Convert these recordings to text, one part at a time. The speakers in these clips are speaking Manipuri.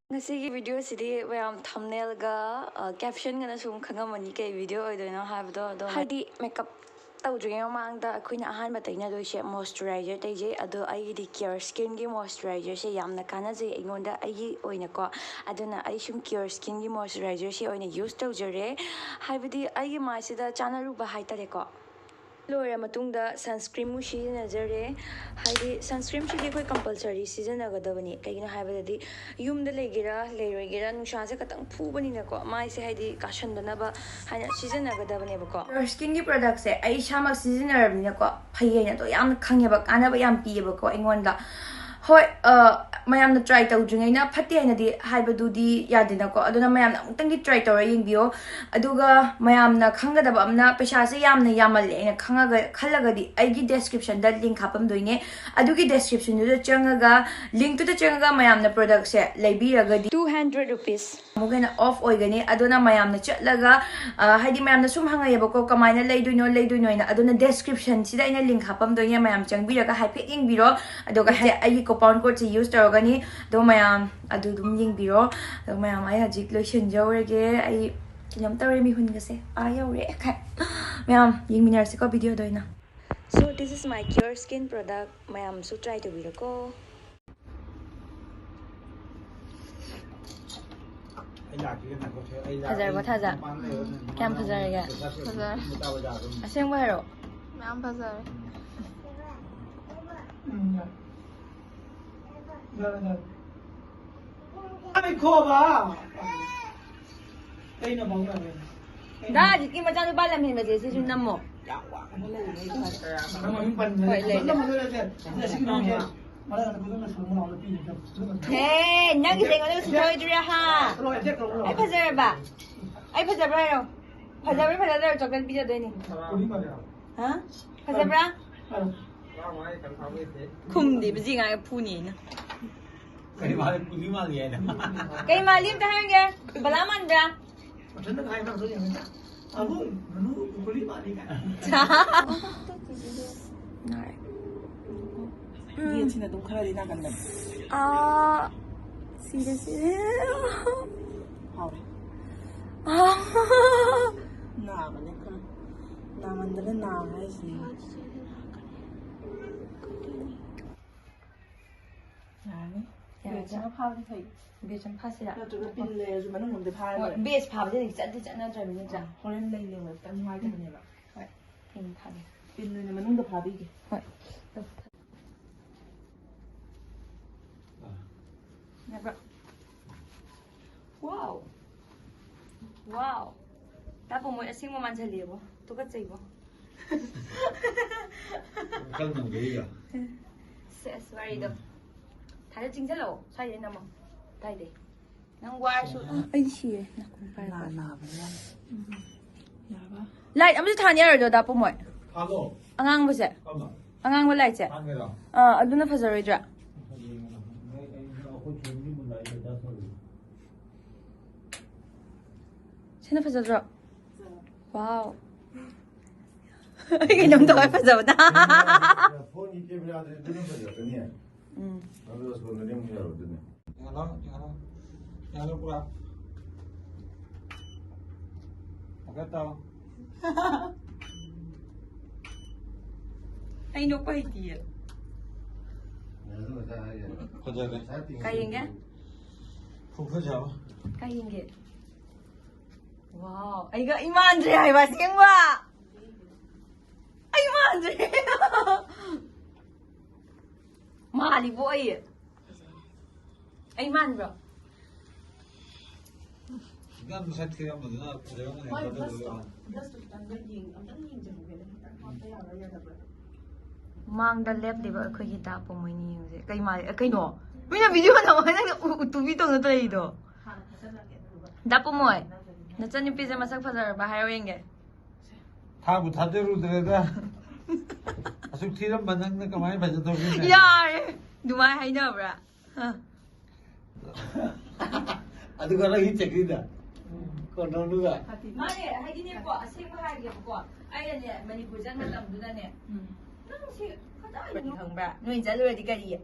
Ngasigi video sidi wayam thumbnail ga caption gana sum khangamani ke video oidoina habdo do hadi makeup tawdringa mangda akhina ahan bataina do she moisturizer tayje ado aigi CureSkin gi moisturizer she yamna kanaje ingonda aigi oina ko aduna ai sum CureSkin gi moisturizer she oina use tawjare habidi aigi mai sida chanaru ba haitare ko Lora matungda sunscreen mu sizinajare haidi sunscreen sidi koi compulsory sizinagadabani kaigina haibadadi yumda legira leroigira nungsa se katang phubani na ko mai se haidi kashandanaba haina sizinagadabani ba ko CureSkin gi product se ai shamak sizinarabni na ko phayena to yam khangyaba kanaba yam piyeba ko ingonda hoi mayam na try tawdringai na phatti haina di haibadudi yadina ko aduna mayam na amtang di try tawra yingbiyo aduga mayam na khangadaba amna paisa se yamna yamalle ina khangaga khallaga di aigi description da link hapam doine adugi description du changaga link tu da changaga mayam na product se leibiraga di 200 rupees mugena off oigani aduna mayam na chatlaga haidi mayam na sum hangayeba ko kamaina leiduino ina aduna description sida ina link hapam doine mayam changbiraga haipet yingbiro aduga aigi compound code se use tawgani do mayam adu dum yingbiro do mayam ai Ajit lotion jawrege ai kinam tawre mi hunga se ayawre khai mayam yingminar se ko video doina so this is my CureSkin product mayam so try to biro ko Hajar ba thaja kam hajar ga hajar aseng ba hero mayam hajar Ay, koba. Ay, na bang na. Da, jiki macam tu balam ni macam si Yumnam mo. Hey, nanti tengok tu sudah itu ha. Ay pasal ba? Ay pasal ba? Pasal coklat pizza tu ni. Ha? Pasal ba? Kum di biji ngai puni na. Kay mali puli mali ya. Kay mali dah hangga. Balaman ba? Macam mana kaya nak tu yang ni? Aku puli mali kan. Dia cina tu kalau dia nak kan. Seriously. How? Nah, mana kan? Nah, mana nah, hai sih. Jangan pau di thai. Biar jangan pau sila. Itu pin le, cuma nung de pau. Biar pau jadi jangan nak jadi macam. Orang lain le, tapi mai kan ni lah. Pin pau. Pin le, cuma nung de pau di. Wow. Wow. Tapi pomoy asing mo man sa libo. Tukat sa ibo. Kan nang gaya. Sorry do. Thada chingalo, sai na mo. Tai de. Nang war su. Ai si na kumpay. Na ba yan? Ya ba? Light am sa thanya ro da pomoy. Ano? Angang ba se? Ano? Angang mo light se. Ano? Aduna fazaroidra. Sino fazadra? Wow. Inom to kay fazawda. Phone ni ke bila ada dulu saja kan ya. Kalau sebenarnya mungkin ada dulu. Jangan pura. Oke tahu. Ay no pa hindi. Kerja kan? Kayengge? kerja apa? Kayengge. Wow. Ay ga imandre ay basing ba. Ay imandre. Mali boy. Ay man bro. Kan saya kira mana kerja mana yang kerja. Mangda lep di ba ako'y hita po mo ini yung kay mali kay no. Mina video na mo utubi to na tayo do. Dapo mo eh. Natsan yung pizza masak pasar bahay ringe. Tahu tadi rudera. Asuk tiram banang na kamay baca tu. Yar. Dumay hay na bra. Adu kalau ini cekida. còn đâu nữa Mane, hay đi nè bỏ, xem có hai điểm bỏ. Ai nè, mình đi dân mình làm đúng nè. Nó sẽ có đó là không bà. Người trả lời đi cái gì?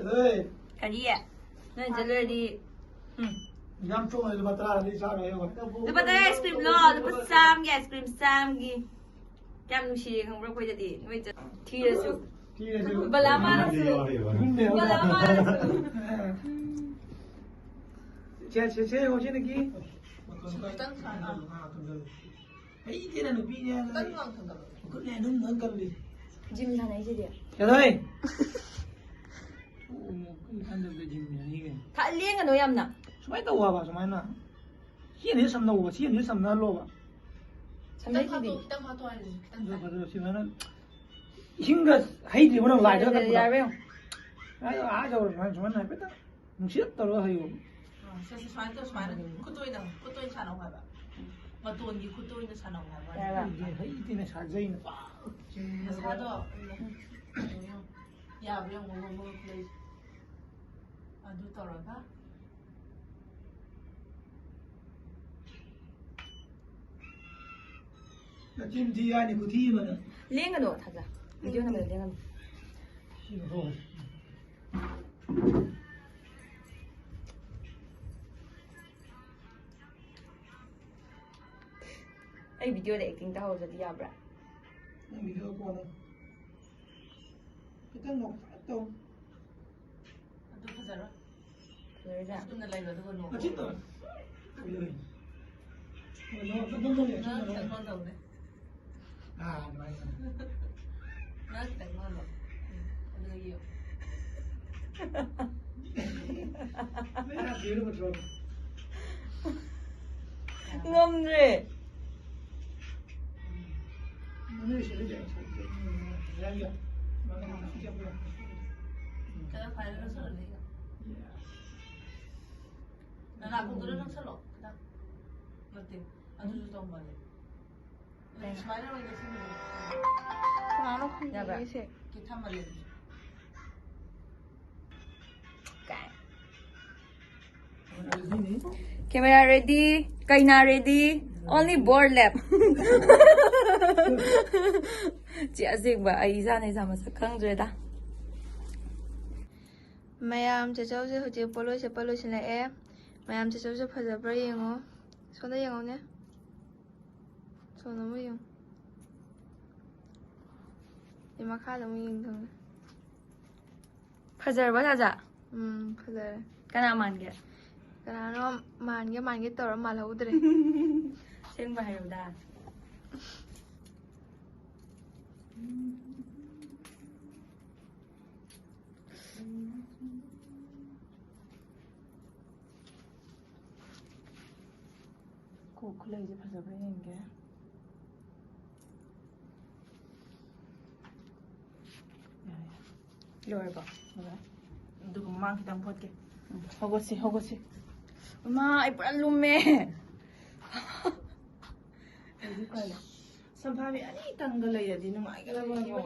ơi Cái gì ạ? Người trả lời đi. nhắm chung này mà ta đi sao này rồi Lúc bắt ice cream lo, lúc bắt sam cái ice cream sam gì. Em nuôi chị không biết quay đi, nuôi chị thi là su. Balama là su. Balama là su. Che ho trên này ấy thế là nó bị nha cứ nghe nung cầm đi Gym thằng ấy chứ đi. trời ơi ăn được cái gì này Thả liên cái nồi em nè. mấy tàu à bà sao mà hiện nay sắm đâu hiện nay sắm nào lo bà Thằng đấy chứ đi. rồi xin nó hinga hay gì mà nó lại đó Dạ biết không? ai rồi mà sao này biết đó nó xếp tao rồi hay xoay tôi chả nóng phải bà. Mà tuần gì tôi nó chả nóng phải bà. Dạ vâng. hay thì này sạc dây nữa Sao đó? Ya, bilang mau play. Aduh, tahu apa? là chim thi ai thì cứ thi mà Liên cái đồ thật ra. Video này liên cái. xin rồi Ay video này acting tao rồi đi à bra. nhưng mình đưa qua đây cái tân ngọc phải tông Aduh, kejar. Rồi ra. Itu nilai itu kan mau. nó chết rồi nó vẫn không để Nah, cho tak nó mau tahu deh. à này Nah, tak mau tahu. Ada lagi yuk. mấy hạt gì nó bật rồi Ngamjahoudre. nó sẽ đi chạy ra đi mà nó không chịu được Kita file itu selalu ni. Nah, aku dulu nak selalu. Kita. Ngerti. Aduh, tahu balik. Smile lagi sini. Nó không dạ vâng. Kita balik. Cái. cái gì đấy Camera ready, keina ready, only board left. Chị Ajit và ấy ra này sao mà sao khăng rồi ta? mayam chachause hoje polo chile e mayam chachause phajabra yengo sonda yengo ne sonda mo yeng ima khala mo yeng thong Phazar ba ja? phajare Kanam man ge. kana no man ge tor mal haudre Sing ba hayo da. ko khulai je phajabra yeng ge Lord ba. Itu kemang kita buat ke. Hogosi. Ma, ay pura lume. Sampai ani tanggal ya di nama ay kalau mau.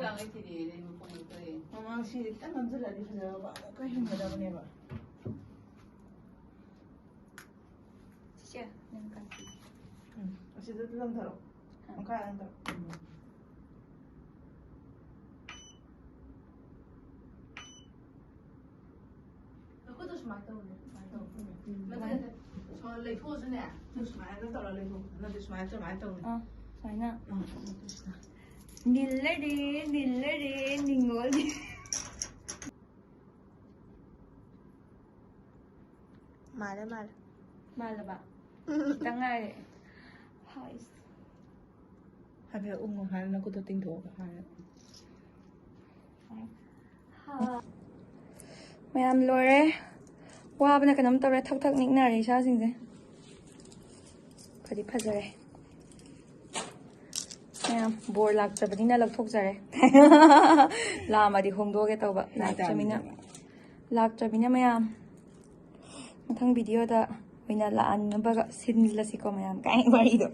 mamang sih kita nggak bisa di sana pak kau yang ada mana pak Siya, nang kan. masih itu dalam taruh angka yang taruh Aku tuh semacam tu. Soal lepo tu ni, tu semacam tu lah lepo. Nanti semacam tu. Phải nè. Nillere, ningol. mal Mal ba? Tangay. Hai. Hai phải ung hai nó có tôi tinh thổ hai. Mayam lore. Wa bana kanam tawre thak nik na ri sha sing se. Phadi phajare. Mayam bor lak chabani na lak thok jare. La ma di hongdo ge tawba. Lak chabina mayam. Mathang video da oina la an ba sin la si ko mayam kai bari do.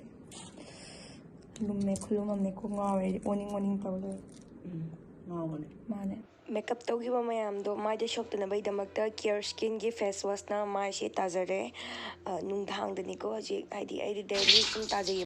Lumme khulum amne ko ngawre morning tawle. ngon này Mane. Makeup ꯇꯧꯈꯤꯕ ꯃꯌꯥꯝꯗꯣ ꯃꯥꯏꯗ ꯁꯣꯛꯇꯅꯕꯒꯤꯗꯃꯛꯇ CureSkinꯒꯤ ꯐꯦꯁ ꯋꯥꯁꯅ ꯃꯥꯏꯁꯦ ꯇꯥꯖꯔꯦ ꯅꯨꯡꯗꯥꯡꯗꯅꯤꯀꯣ ꯍꯧꯖꯤꯛ ꯍꯥꯏꯗꯤ ꯑꯩꯗꯤ ꯗꯦꯂꯤ ꯁꯨꯝ ꯇꯥꯖꯩꯌꯦꯕ